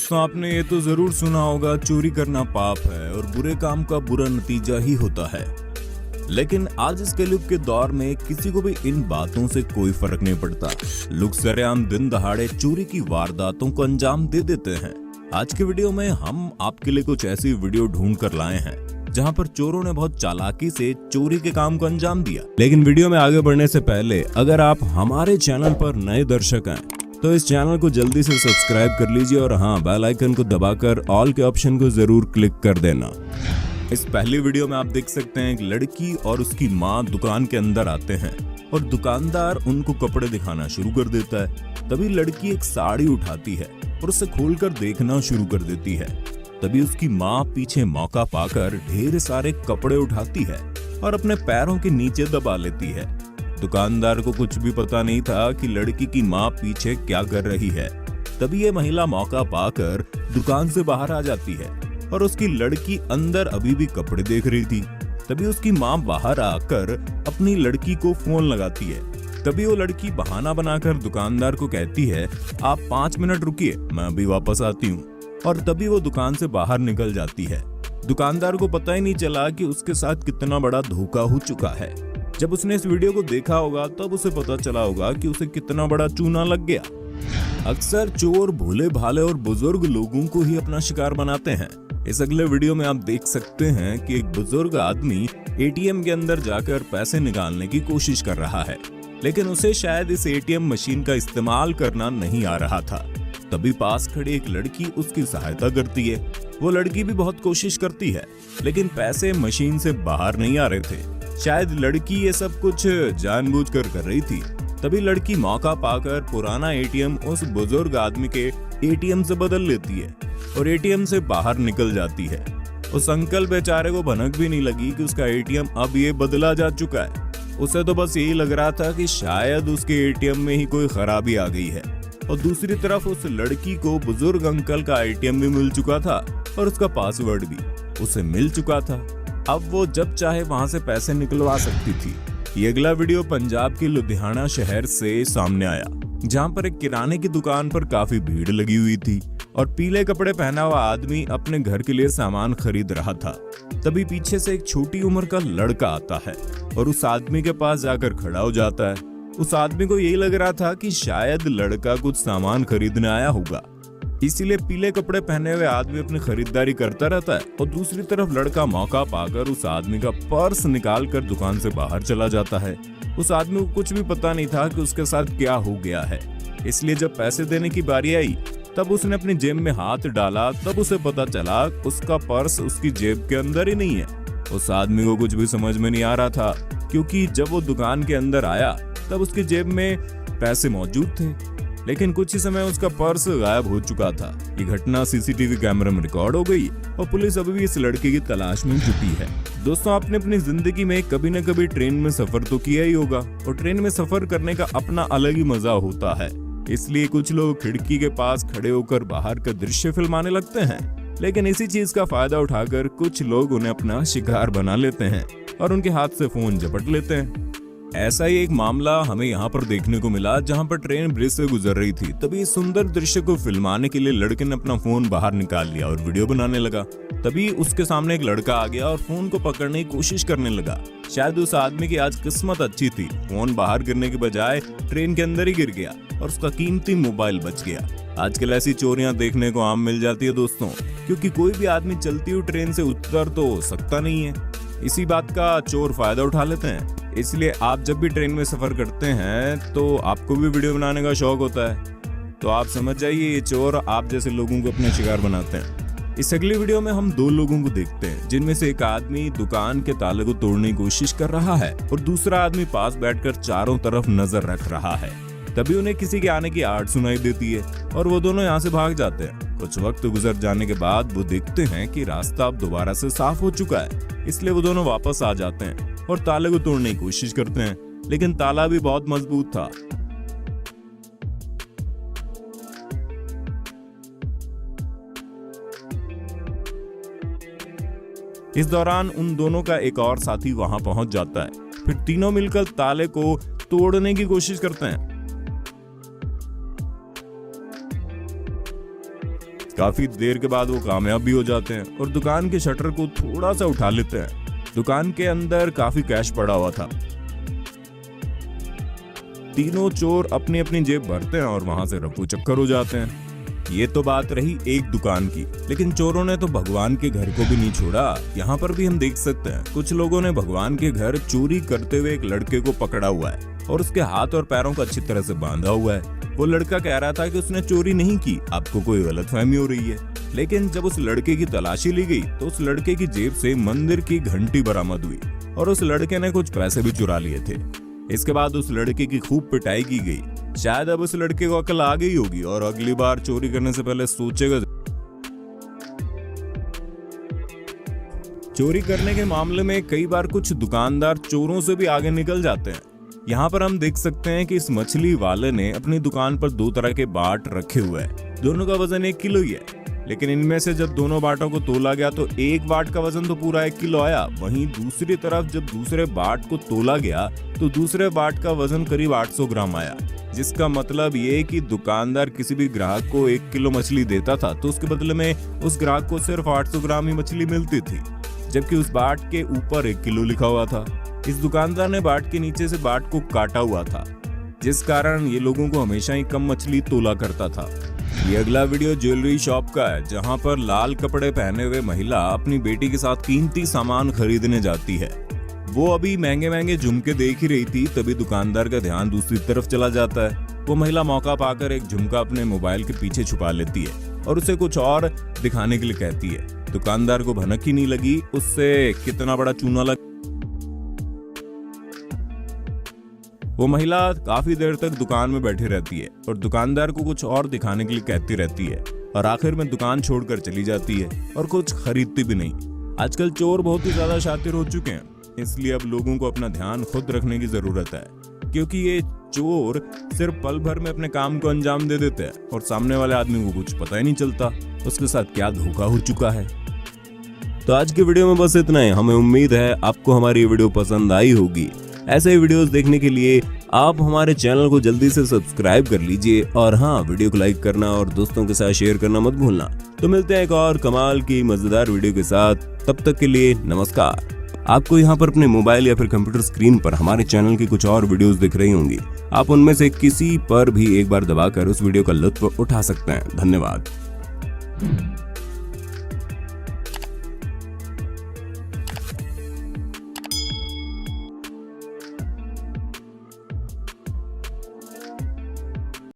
दोस्तों, आपने ये तो जरूर सुना होगा, चोरी करना पाप है और बुरे काम का बुरा नतीजा ही होता है। लेकिन आज इस कलयुग के दौर में किसी को भी इन बातों से कोई फर्क नहीं पड़ता। लोग सरेआम दिन दहाड़े चोरी की वारदातों को अंजाम दे देते हैं। आज के वीडियो में हम आपके लिए कुछ ऐसी वीडियो ढूंढ कर लाए हैं जहां पर चोरों ने बहुत चालाकी से चोरी के काम को अंजाम दिया। लेकिन वीडियो में आगे बढ़ने से पहले अगर आप हमारे चैनल पर नए दर्शक हैं तो इस चैनल को जल्दी से सब्सक्राइब कर लीजिए और हाँ, बेल आइकन को दबाकर ऑल के ऑप्शन को जरूर क्लिक कर देना। इस पहली वीडियो में आप देख सकते हैं एक लड़की और उसकी माँ दुकान के अंदर आते हैं और दुकानदार उनको कपड़े दिखाना शुरू कर देता है। तभी लड़की एक साड़ी उठाती है और उसे खोलकर देखना शुरू कर देती है। तभी उसकी माँ पीछे मौका पाकर ढेर सारे कपड़े उठाती है और अपने पैरों के नीचे दबा लेती है। दुकानदार को कुछ भी पता नहीं था कि लड़की की माँ पीछे क्या कर रही है। तभी ये महिला मौका पाकर दुकान से बाहर आ जाती है और उसकी लड़की अंदर अभी भी कपड़े देख रही थी। तभी उसकी माँ बाहर आकर अपनी लड़की को फोन लगाती है। तभी वो लड़की बहाना बनाकर दुकानदार को कहती है, आप 5 मिनट रुकिए, मैं अभी वापस आती हूँ। और तभी वो दुकान से बाहर निकल जाती है। दुकानदार को पता ही नहीं चला कि उसके साथ कितना बड़ा धोखा हो चुका है। जब उसने इस वीडियो को देखा होगा तब उसे पता चला होगा कि उसे कितना बड़ा चूना लग गया। अक्सर चोर भोले भाले और बुजुर्ग लोगों को ही अपना शिकार बनाते हैं। इस अगले वीडियो में आप देख सकते हैं कि एक बुजुर्ग आदमी एटीएम के अंदर जाकर पैसे निकालने की कोशिश कर रहा है, लेकिन उसे शायद इस एटीएम मशीन का इस्तेमाल करना नहीं आ रहा था। तभी पास खड़ी एक लड़की उसकी सहायता करती है। वो लड़की भी बहुत कोशिश करती है, लेकिन पैसे मशीन से बाहर नहीं आ रहे थे। शायद लड़की ये सब कुछ जानबूझकर कर रही थी। तभी लड़की मौका पाकर पुराना एटीएम उस बुजुर्ग आदमी के एटीएम से बदल लेती है और एटीएम से बाहर निकल जाती है। उस अंकल बेचारे को भनक भी नहीं लगी कि उसका एटीएम अब ये बदला जा चुका है। उसे तो बस यही लग रहा था कि शायद उसके एटीएम में ही कोई खराबी आ गई है। और दूसरी तरफ उस लड़की को बुजुर्ग अंकल का एटीएम भी मिल चुका था और उसका पासवर्ड भी उसे मिल चुका था। अब वो जब चाहे वहां से पैसे निकलवा सकती थी। ये अगला वीडियो पंजाब के लुधियाना शहर से सामने आया, जहां पर एक किराने की दुकान पर काफी भीड़ लगी हुई थी और पीले कपड़े पहना हुआ आदमी अपने घर के लिए सामान खरीद रहा था। तभी पीछे से एक छोटी उम्र का लड़का आता है और उस आदमी के पास जाकर खड़ा हो जाता है। उस आदमी को यही लग रहा था कि शायद लड़का कुछ सामान खरीदने आया होगा, इसीलिए पीले कपड़े पहने हुए आदमी अपनी खरीदारी करता रहता है। और दूसरी तरफ लड़का मौका पाकर उस आदमी का पर्स निकालकर दुकान से बाहर चला जाता है। उस आदमी को कुछ भी पता नहीं था कि उसके साथ क्या हो गया है, इसलिए जब पैसे देने की बारी आई तब उसने अपनी जेब में हाथ डाला। तब उसे पता चला उसका पर्स उसकी जेब के अंदर ही नहीं है। उस आदमी को कुछ भी समझ में नहीं आ रहा था, क्योंकि जब वो दुकान के अंदर आया तब उसकी जेब में पैसे मौजूद थे, लेकिन कुछ ही समय उसका पर्स गायब हो चुका था। ये घटना सीसीटीवी कैमरे में रिकॉर्ड हो गई और पुलिस अभी भी इस लड़के की तलाश में जुटी है। दोस्तों, आपने अपनी जिंदगी में कभी न कभी ट्रेन में सफर तो किया ही होगा और ट्रेन में सफर करने का अपना अलग ही मजा होता है। इसलिए कुछ लोग खिड़की के पास खड़े होकर बाहर का दृश्य फिल्माने लगते हैं, लेकिन इसी चीज का फायदा उठाकर कुछ लोग उन्हें अपना शिकार बना लेते हैं और उनके हाथ से फोन झपट लेते हैं। ऐसा ही एक मामला हमें यहाँ पर देखने को मिला, जहाँ पर ट्रेन ब्रिज से गुजर रही थी। तभी इस सुंदर दृश्य को फिल्माने के लिए लड़के ने अपना फोन बाहर निकाल लिया और वीडियो बनाने लगा। तभी उसके सामने एक लड़का आ गया और फोन को पकड़ने की कोशिश करने लगा। शायद उस आदमी की आज किस्मत अच्छी थी, फोन बाहर गिरने के बजाय ट्रेन के अंदर ही गिर गया और उसका कीमती मोबाइल बच गया। आजकल ऐसी चोरियां देखने को आम मिल जाती है दोस्तों, क्योंकि कोई भी आदमी चलती हुई ट्रेन से उतर तो सकता नहीं है। इसी बात का चोर फायदा उठा लेते हैं। इसलिए आप जब भी ट्रेन में सफर करते हैं तो आपको भी वीडियो बनाने का शौक होता है, तो आप समझ जाइए ये चोर आप जैसे लोगों को अपने शिकार बनाते हैं। इस अगली वीडियो में हम 2 लोगों को देखते हैं, जिनमें से एक आदमी दुकान के ताले को तोड़ने की कोशिश कर रहा है और दूसरा आदमी पास बैठकर चारों तरफ नजर रख रहा है। तभी उन्हें किसी के आने की आहट सुनाई देती है और वो दोनों यहाँ से भाग जाते हैं। कुछ वक्त गुजर जाने के बाद वो देखते हैं कि रास्ता अब दोबारा से साफ हो चुका है, इसलिए वो दोनों वापस आ जाते हैं और ताले को तोड़ने की कोशिश करते हैं, लेकिन ताला भी बहुत मजबूत था। इस दौरान उन दोनों का एक और साथी वहां पहुंच जाता है। फिर तीनों मिलकर ताले को तोड़ने की कोशिश करते हैं। काफी देर के बाद वो कामयाब भी हो जाते हैं और दुकान के शटर को थोड़ा सा उठा लेते हैं। दुकान के अंदर काफी कैश पड़ा हुआ था। तीनों चोर अपनी अपनी जेब भरते हैं और वहां से रफू चक्कर हो जाते हैं। ये तो बात रही एक दुकान की, लेकिन चोरों ने तो भगवान के घर को भी नहीं छोड़ा। यहाँ पर भी हम देख सकते हैं कुछ लोगों ने भगवान के घर चोरी करते हुए एक लड़के को पकड़ा हुआ है और उसके हाथ और पैरों को अच्छी तरह से बांधा हुआ है। वो लड़का कह रहा था कि उसने चोरी नहीं की, आपको कोई गलतफहमी हो रही है। लेकिन जब उस लड़के की तलाशी ली गई तो उस लड़के की जेब से मंदिर की घंटी बरामद हुई और उस लड़के ने कुछ पैसे भी चुरा लिए थे। इसके बाद उस लड़के की खूब पिटाई की गई। शायद अब उस लड़के को अकल आ गई होगी और अगली बार चोरी करने से पहले सोचेगा। चोरी करने के मामले में कई बार कुछ दुकानदार चोरों से भी आगे निकल जाते हैं। यहाँ पर हम देख सकते हैं कि इस मछली वाले ने अपनी दुकान पर 2 तरह के बाट रखे हुए हैं। दोनों का वजन 1 किलो ही है, लेकिन इनमें से जब दोनों बाटों को तोला गया तो एक बाट का वजन तो पूरा 1 किलो आया। वहीं दूसरी तरफ जब दूसरे बाट को तोला गया तो दूसरे बाट का वजन करीब 800 ग्राम आया, जिसका मतलब ये कि दुकानदार किसी भी ग्राहक को 1 किलो मछली देता था तो उसके बदले में उस ग्राहक को सिर्फ 800 ग्राम ही मछली मिलती थी, जबकि उस बाट के ऊपर 1 किलो लिखा हुआ था। इस दुकानदार ने बाट के नीचे से बाट को काटा हुआ था, जिस कारण ये लोगों को हमेशा ही कम मछली तोला करता था। ये अगला वीडियो ज्वेलरी शॉप का है, जहां पर लाल कपड़े पहने हुए महिला अपनी बेटी के साथ कीमती सामान खरीदने जाती है। वो अभी महंगे महंगे झुमके देख ही रही थी, तभी दुकानदार का ध्यान दूसरी तरफ चला जाता है। वो महिला मौका पाकर एक झुमका अपने मोबाइल के पीछे छुपा लेती है और उसे कुछ और दिखाने के लिए कहती है। दुकानदार को भनक ही नहीं लगी उससे कितना बड़ा चूना लग। वो महिला काफी देर तक दुकान में बैठी रहती है और दुकानदार को कुछ और दिखाने के लिए कहती रहती है और आखिर में दुकान छोड़कर चली जाती है और कुछ खरीदती भी नहीं। आजकल चोर बहुत ही ज्यादा शातिर हो चुके हैं, इसलिए अब लोगों को अपना ध्यान खुद रखने की जरूरत है, क्योंकि ये चोर सिर्फ पल भर में अपने काम को अंजाम दे देते हैं और सामने वाले आदमी को कुछ पता ही नहीं चलता उसके साथ क्या धोखा हो चुका है। तो आज की वीडियो में बस इतना ही। हमें उम्मीद है आपको हमारी वीडियो पसंद आई होगी। ऐसे वीडियोस देखने के लिए आप हमारे चैनल को जल्दी से सब्सक्राइब कर लीजिए और हाँ, वीडियो को लाइक करना और दोस्तों के साथ शेयर करना मत भूलना। तो मिलते हैं एक और कमाल की मजेदार वीडियो के साथ, तब तक के लिए नमस्कार। आपको यहाँ पर अपने मोबाइल या फिर कंप्यूटर स्क्रीन पर हमारे चैनल की कुछ और वीडियोस दिख रही होंगी। आप उनमें से किसी पर भी एक बार दबाकर उस वीडियो का लुत्फ उठा सकते हैं। धन्यवाद।